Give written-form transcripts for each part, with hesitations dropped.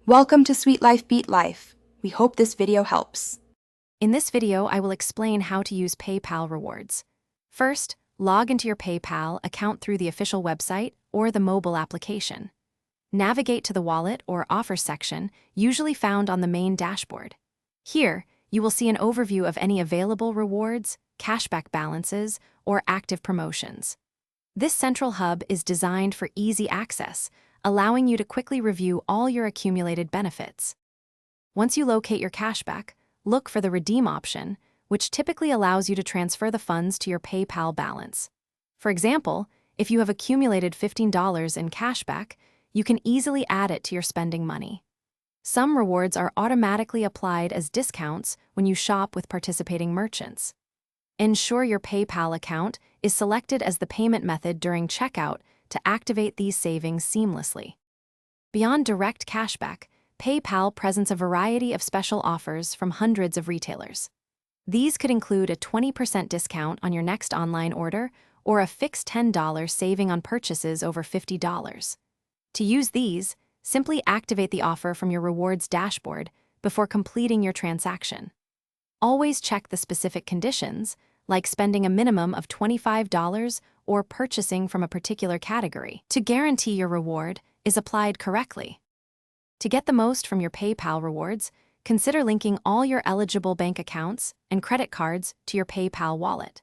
Welcome to Sweet Life Beat Life. We hope this video helps. In this video, I will explain how to use PayPal rewards. First, log into your PayPal account through the official website or the mobile application. Navigate to the wallet or offers section, usually found on the main dashboard. Here, you will see an overview of any available rewards, cashback balances, or active promotions. This central hub is designed for easy access, allowing you to quickly review all your accumulated benefits. Once you locate your cashback, look for the Redeem option, which typically allows you to transfer the funds to your PayPal balance. For example, if you have accumulated $15 in cashback, you can easily add it to your spending money. Some rewards are automatically applied as discounts when you shop with participating merchants. Ensure your PayPal account is selected as the payment method during checkout to activate these savings seamlessly. Beyond direct cashback, PayPal presents a variety of special offers from hundreds of retailers. These could include a 20% discount on your next online order or a fixed $10 saving on purchases over $50. To use these, simply activate the offer from your rewards dashboard before completing your transaction. Always check the specific conditions, like spending a minimum of $25 or purchasing from a particular category, to guarantee your reward is applied correctly. To get the most from your PayPal rewards, consider linking all your eligible bank accounts and credit cards to your PayPal wallet.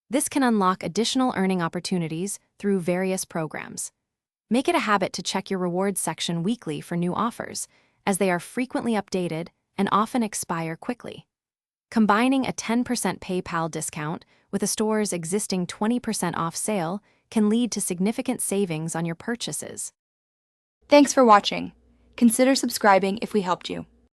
This can unlock additional earning opportunities through various programs. Make it a habit to check your rewards section weekly for new offers, as they are frequently updated and often expire quickly. Combining a 10% PayPal discount with a store's existing 20% off sale can lead to significant savings on your purchases. Thanks for watching. Consider subscribing if we helped you.